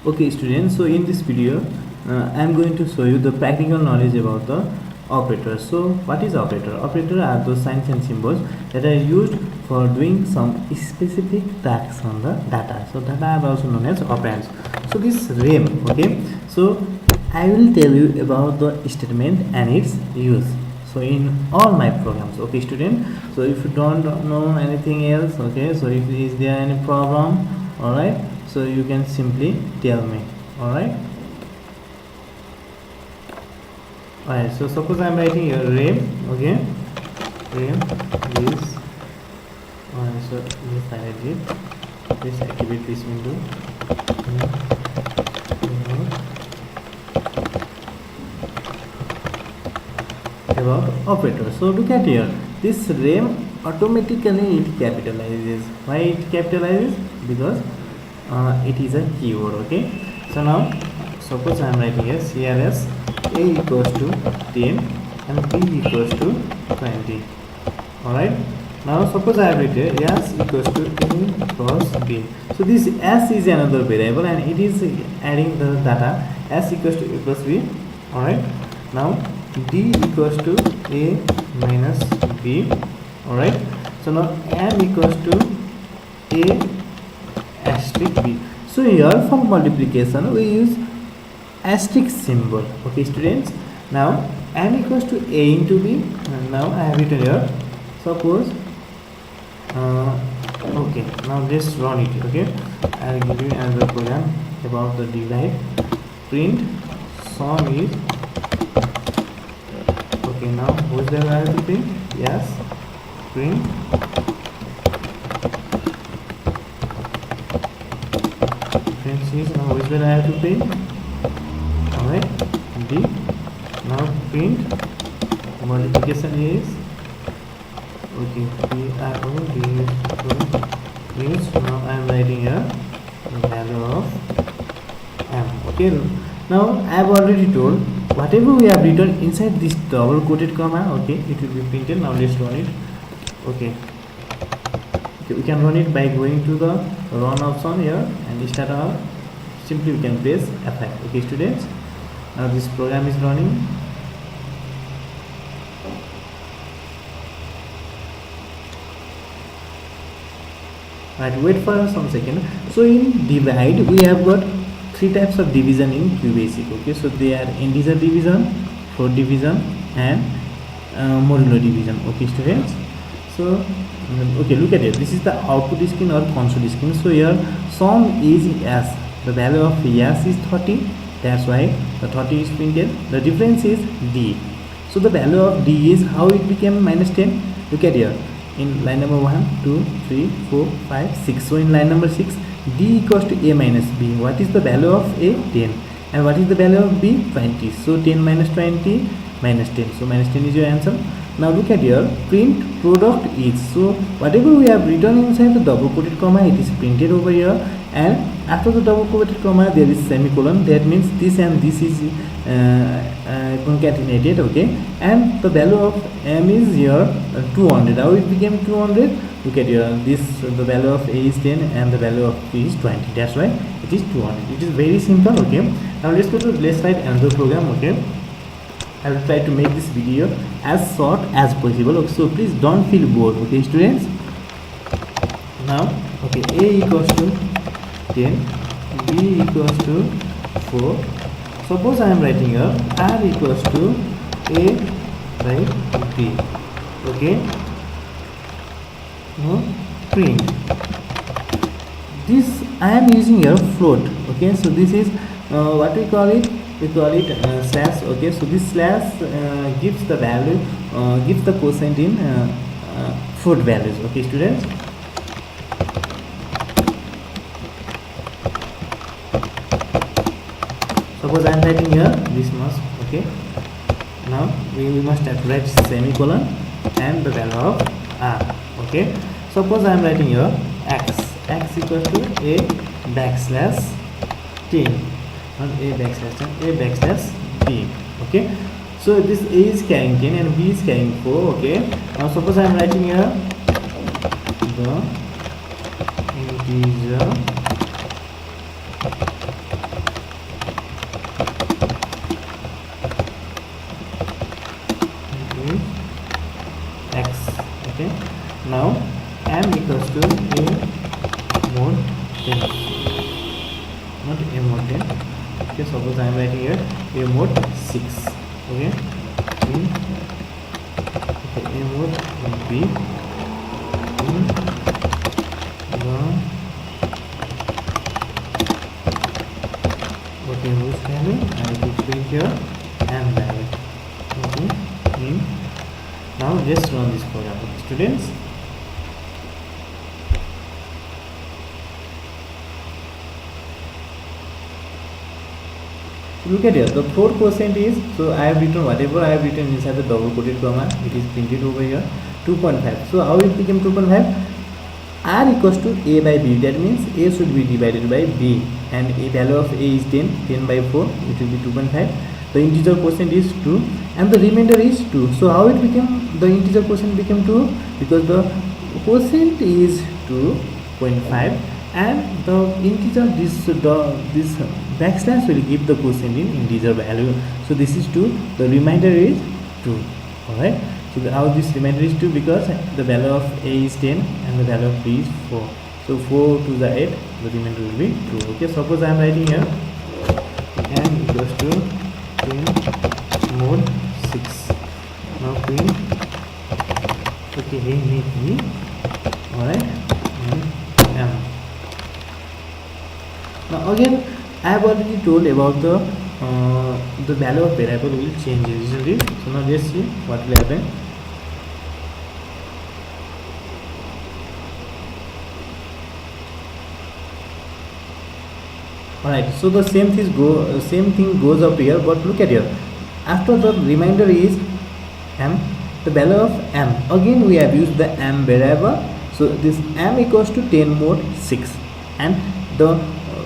Okay students, so in this video I am going to show you the practical knowledge about the operators. So what is operator? Operator are those signs and symbols that are used for doing some specific tasks on the data. So data are also known as operands. So this RAM, okay, so I will tell you about the statement and its use. So in all my programs, okay student, so if you don't know anything else, okay, so if is there any problem, all right, so you can simply tell me. All right, so suppose I am writing here RAM, okay, RAM is so this I did, please activate this window. About operator. So look at here, this RAM automatically it capitalizes. Why it capitalizes? Because it is a keyword. Okay, so now suppose I am writing here CRS A equals to 10 and B equals to 20. Alright, now suppose I have written S equals to A plus B. So this S is another variable and it is adding the data S equals to A plus B. Alright, now D equals to A minus B. Alright, so now M equals to A asterisk B. So here for multiplication we use asterisk symbol. Okay students, now M equals to A into B, and now I have written here, suppose okay, now let's run it. Okay, I will give you another program about the divide. Print sum is okay. Now who's the value to print? Yes, print is now which one I have to print? Alright, D. Now print multiplication is okay. PRO means now I am writing here the value of M. Okay, now I have already told whatever we have written inside this double quoted comma, okay, it will be printed. Now let's run it. Okay, we can run it by going to the run option here and start our. Simply we can press F5. Okay students, now this program is running. Right, wait for some second. So in divide we have got three types of division in QBASIC. Okay, so they are integer division, float division and modulo division. Okay students, so okay, look at it, this is the output screen or console screen. So here sum is S, the value of S is 30, that's why the 30 is printed. The difference is D, so the value of D is how it became minus 10. Look at here, in line number 1 2 3 4 5 6. So in line number 6, D equals to A minus B. What is the value of A? 10. And what is the value of B? 20. So 10 minus 20 minus 10, so minus 10 is your answer. Now look at here, print product is, so whatever we have written inside the double quoted comma, it is printed over here, and after the double quoted comma there is semicolon. That means this and this is concatenated. Okay, and the value of M is here 200. How it became 200? Look at here, this the value of A is 10 and the value of B is 20. That's why it is 200. It is very simple. Okay, now let's write another program. Okay, I will try to make this video as short as possible. Okay, so please don't feel bored. Okay students, now okay, A equals to 10, B equals to 4. Suppose I am writing here R equals to A by B. Okay, now print this. I am using here float. Okay, so this is what we call it, we call it slash. Okay, so this slash gives the value, gives the quotient in float values. Okay students, suppose I am writing here this much. Okay, now we must have write semicolon and the value of R. Okay, suppose I am writing here x equals to A backslash 10, not A backslash 10, A backslash B. Okay, so this A is carrying 10 and B is carrying 4. Okay, now suppose I am writing here the integer suppose I am writing here a mod 6. Okay, in a mod will be in the okay whose value I will print here and value. Okay, in now just run this program, students. Look at here, the 4% is, so I have written whatever I have written inside the double quoted comma, it is printed over here, 2.5. So how it became 2.5? R equals to A by B, that means A should be divided by B, and a value of A is 10 by 4, it will be 2.5. The integer quotient is 2 and the remainder is 2. So how it became, the integer quotient became 2? Because the quotient is 2.5 and the integer, this backslash will give the quotient in integer value. So this is 2, the remainder is 2. Alright, so how this remainder is 2? Because the value of A is 10 and the value of B is 4. So 4 to the 8, the remainder will be 2. Okay, suppose I am writing here n equals to 10 mod 6. Now print okay he alright, m. Now again I have already told about the value of variable will change, isn't it? So now let's see what will happen. Alright, so the same thing goes up here, but look at here. After the remainder is m, the value of m, again we have used the m variable. So this m equals to 10 mod 6, and the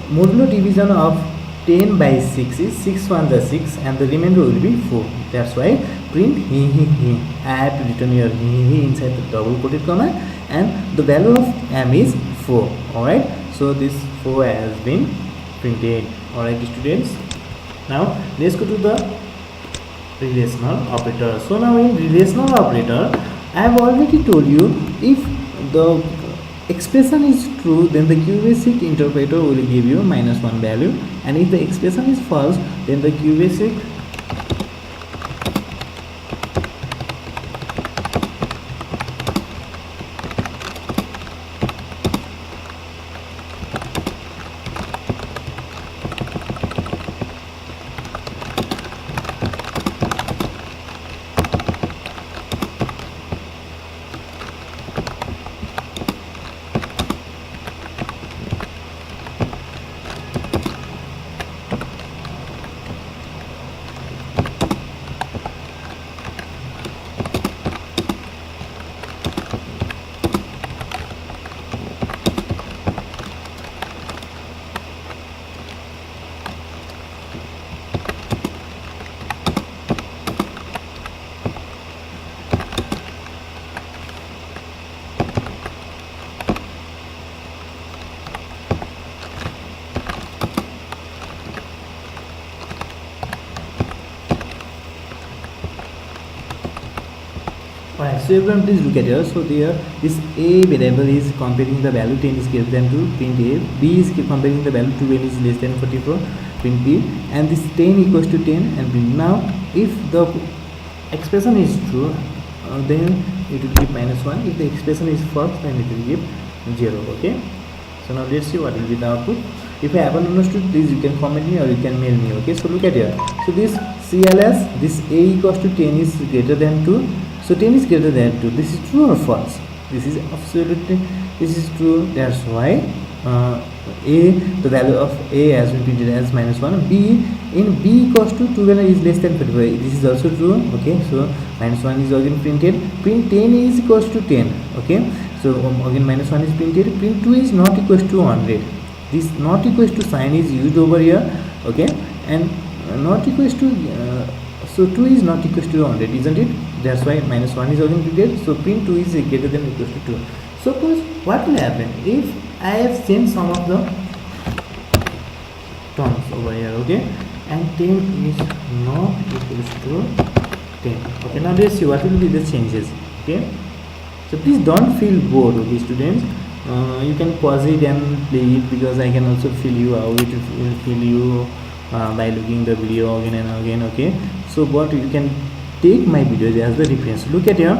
modulo division of 10 by 6 is 6 1 the 6 and the remainder will be 4. That's why print he. I have to return here he inside the double quoted comma, and the value of m is 4. Alright, so this 4 has been printed. Alright students, now let's go to the relational operator. So now in relational operator, I have already told you, if the expression is true, then the QBASIC interpreter will give you -1 value, and if the expression is false, then the QBASIC Alright, so everyone please look at here. So there, this A variable is comparing the value 10 is greater than 2, print A. B is comparing the value 12 is less than 44, print B. And this 10 equals to 10 and print. Now if the expression is true, then it will give -1. If the expression is false, then it will give 0. Okay, so now let's see what will be the output. If I haven't understood, please you can comment me or you can mail me. Okay, so look at here. So this CLS, this A equals to 10 is greater than 2. So 10 is greater than 2. This is true or false? This is absolutely, this is true. That's why A, the value of A has been printed as -1. B, in B equals to 12 is less than 45. This is also true. Okay, so -1 is again printed. Print 10 is equals to 10. Okay, so again -1 is printed. Print 2 is not equals to 100. This not equals to sign is used over here. Okay, and not equals to so 2 is not equals to 100, isn't it? That's why -1 is again printed. So print 2 is greater than or equals to 2. Suppose what will happen if I have changed some of the terms over here, okay, and 10 is not equals to 10. Okay, now let's see what will be the changes. Okay, so please don't feel bored, okay students. You can pause it and play it, because I can also feel you how it will feel you by looking the video again and again. Okay, so but you can take my videos as the reference. Look at here,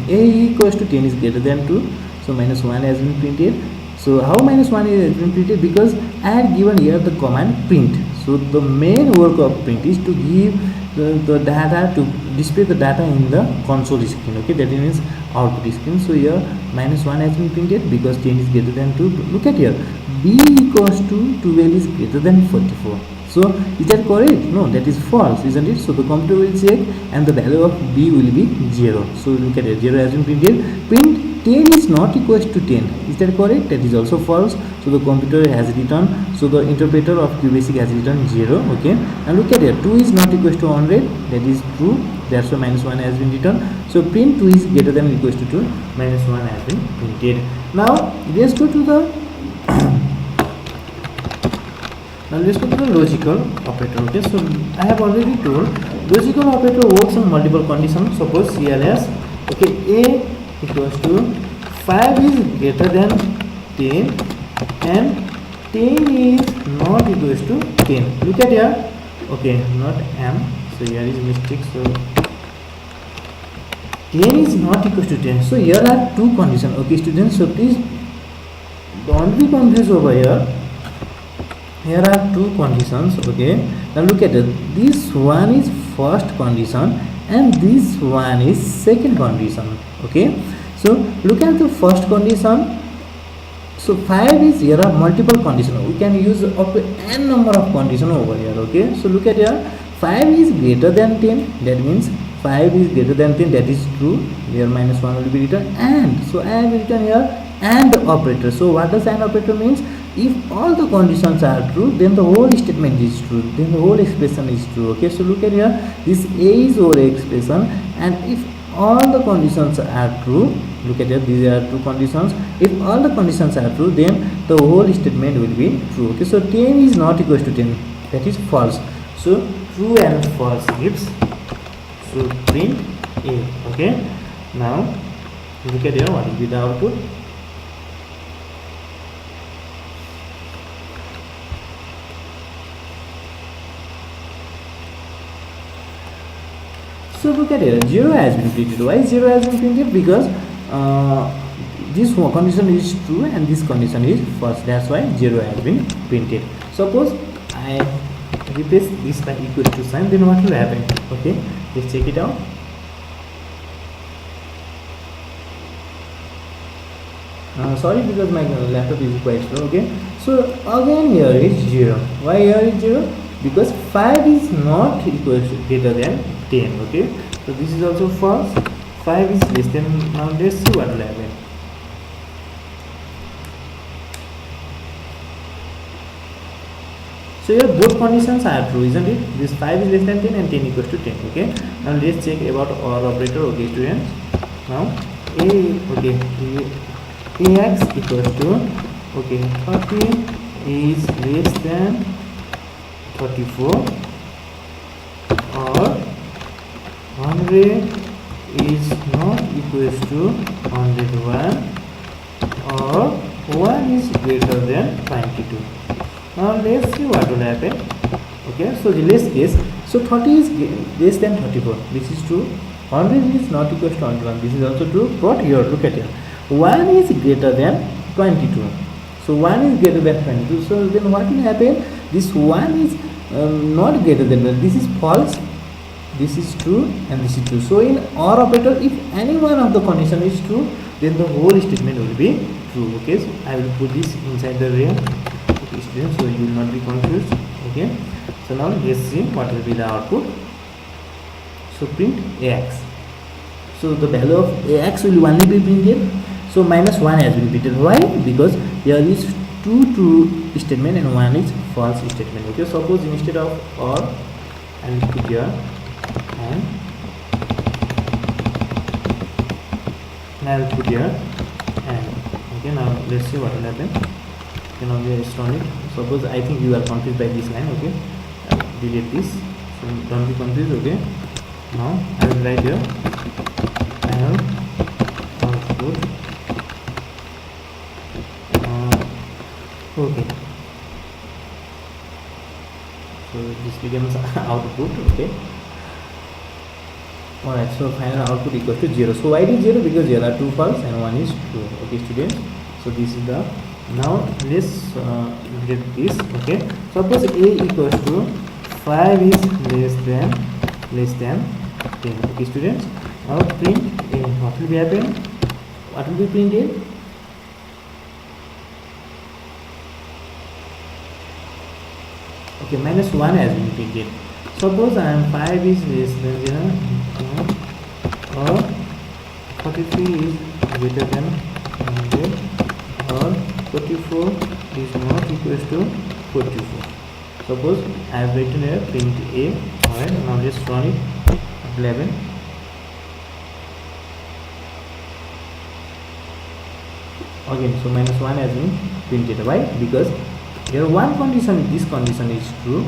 a equals to 10 is greater than 2, so minus 1 has been printed. So how minus 1 has been printed? Because I had given here the command print. So the main work of print is to give the data, to display the data in the console screen. Okay, that means output screen. So here minus 1 has been printed because 10 is greater than 2. Look at here, b equals to 12 is greater than 44. So is that correct? No, that is false, isn't it? So the computer will check and the value of b will be 0. So look at it, 0 has been printed. Print 10 is not equals to 10. Is that correct? That is also false. So the computer has written, so the interpreter of QBASIC has written 0. Okay, and look at it, 2 is not equals to 100. That is true. That's why minus 1 has been written. So print 2 is greater than or equals to 2. Minus 1 has been printed. Now let's go to the logical operator. Okay, so I have already told logical operator works on multiple conditions. Suppose CLS, okay, a equals to 5 is greater than 10 and 10 is not equals to 10. Look at here, okay, not m, so here is mistake. So 10 is not equals to 10. So here are two conditions. Okay students, so please don't be confused over here. Here are two conditions. Okay, now look at it, this one is first condition and this one is second condition. Okay, so look at the first condition. So 5 is, here are multiple conditions, we can use up to n number of conditions over here. Okay, so look at here, 5 is greater than 10, that means 5 is greater than 10, that is true. Here minus 1 will be written, and so I have written here and operator. So what does and operator means? If all the conditions are true, then the whole statement is true, then the whole expression is true. Okay, so look at here, this a is our expression, and if all the conditions are true, look at here, these are two conditions. If all the conditions are true, then the whole statement will be true. Okay, so 10 is not equals to 10, that is false. So true and false gives, so print a. Okay, now look at here, what will be the output? So look at it, 0 has been printed. Why 0 has been printed? Because this condition is true and this condition is false. That's why 0 has been printed. Suppose I replace this by equal to sign, then what will happen? Okay, let's check it out. Sorry, because my laptop is quite slow. Okay, so again here is 0. Why here is 0? Because 5 is not equal to greater than 10. Okay, so this is also false. 5 is less than. Now let's see what will happen. So here both conditions are true, isn't it? This 5 is less than 10 and 10 equals to 10. Okay, now let's check about OR operator. Okay students, now ax equals to, okay, 30 is less than 34, or 100 is not equals to 101, or 1 is greater than 22. Now let's see what will happen. Okay, so let's guess. So 30 is less than 34, this is true. 100 is not equals to 101, this is also true. But here, look at it, 1 is greater than 22. So 1 is greater than 22. So then what will happen? This 1 is not greater than 1. This is false, this is true, and this is true. So in OR operator, if any one of the condition is true, then the whole statement will be true. Okay, so I will put this inside the real. Okay students, so you will not be confused. Okay, so now let's see what will be the output. So print ax. So the value of ax will only be printed. So minus 1 has been printed. Why? Because there is two true statement and one is false statement. Okay, suppose instead of or, I will put here and I will put here and. Okay, now let's see what will happen. Okay, now we are restore it. Suppose I think you are confused by this line. Okay, I will delete this. So don't be confused. Okay, now I will write here. I have output. Okay, So this becomes output. Okay. Alright, so final output equals to 0. So why it is 0? Because there are 2 false and 1 is true. Okay, students. So this is the, now let's get this. Okay, suppose a equals to 5 is less than 10. Okay, students. Now print a. What will be happen? What will be printed? Okay, minus 1 has been printed. Suppose I am 5 is less than 0 or 43 is greater than 100 or 44 is not equals to 44. Suppose I have written here print a. Alright, now let's run it. 11. Again, so minus 1 has been printed. Why? Because here one condition, this condition is true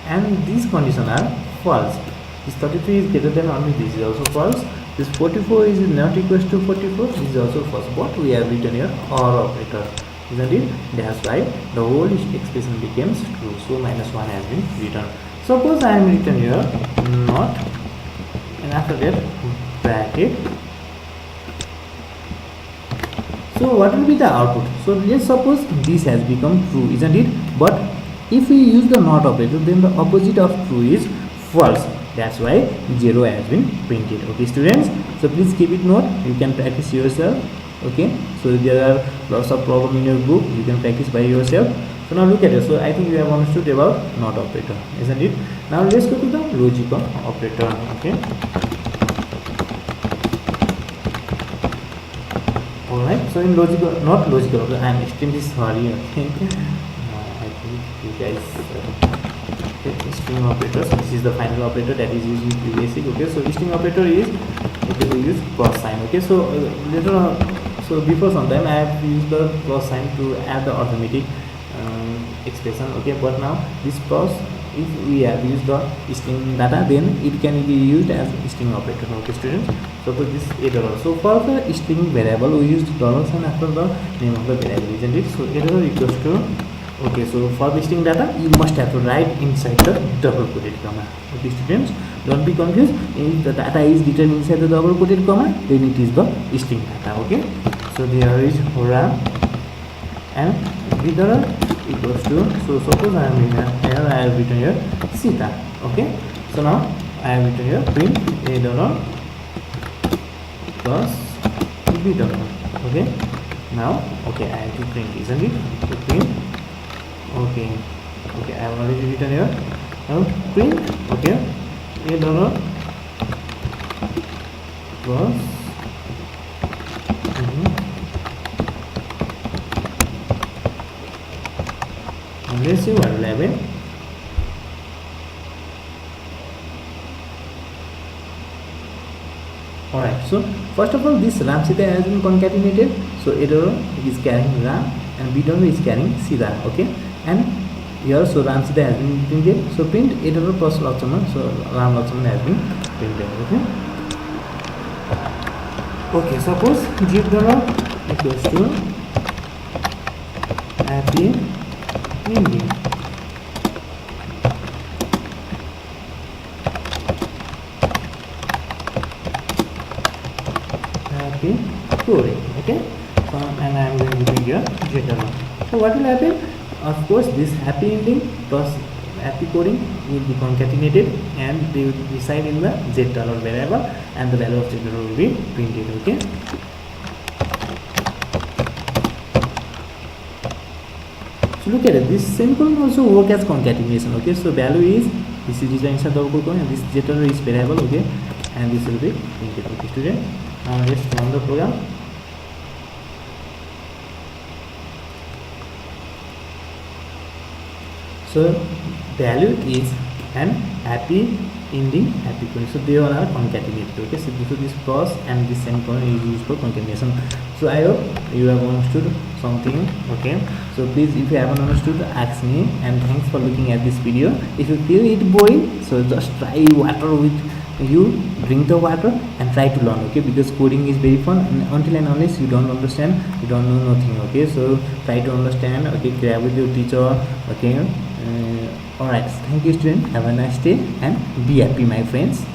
and these conditions are false. This 33 is greater than only this is also false. This 44 is not equals to 44, this is also false. But we have written here OR operator, isn't it? That's why the whole expression becomes true. So minus 1 has been written. Suppose I am written here not, and after that bracket. So what will be the output? So let's suppose this has become true, isn't it? But if we use the not operator, then the opposite of true is false. That's why 0 has been printed. Okay, students. So please keep it note. You can practice yourself. Okay. So there are lots of problems in your book. You can practice by yourself. So now look at it. So I think you have understood about not operator, isn't it? Now let's go to the logical operator. Okay. Alright, so in logical, not logical, I am extremely sorry. Okay, I think you guys. Okay, string operators. This is the final operator that is used in QBASIC. Okay, so string operator is, okay, we use plus sign. Okay, so later on, so before some time I have used the plus sign to add the arithmetic expression. Okay, but now this plus, if we have used the string data, then it can be used as string operator. Okay, students. So for this $. So for the string variable, we used dollar sign after the name of the variable, isn't it? So $= equals to, okay, so for the string data, you must have to write inside the double quoted comma. Okay, students, don't be confused. If the data is written inside the double quoted comma, then it is the string data. Okay, so there is RAM and $= equals to, so suppose I am in here, I have written here Sita. Okay, so now I have written here print $+ plus $. Okay, now okay, I have to print, isn't it? So print, okay, I have already written here. Now print, okay, $+ plus let's see what 11. Alright, so first of all, this RAM Sita has been concatenated. So $= is carrying RAM and $= is carrying Sita. Okay, and here so RAM Sita has been printed. So print $= plus Lakshman. So RAM Lakshman has been printed. Okay, suppose $= equals to happy ending. Happy coding. Okay, so and I am going to bring here $. So what will happen? Of course, this happy ending plus happy coding will be concatenated and they will reside in the $. Variable, and the value of $= will be printed. Okay. Look at it, this semicolon also work as concatenation. Okay, so value is, this is written inside double quote and this $= is variable. Okay, and this will be printed. Okay, student, now let's run the program. So value is an happy ending, happy coding. So they all are concatenated. Okay, so this plus and this semicolon is used for concatenation. So I hope you have understood something. Okay, so please, if you haven't understood, ask me, and thanks for looking at this video. If you feel it boring, so just try water with you, drink the water and try try to learn, okay, because coding is very fun, and until and unless you don't understand, you don't know nothing, okay. So try to understand, okay, grab with your teacher, okay. All right, thank you student, have a nice day and be happy my friends.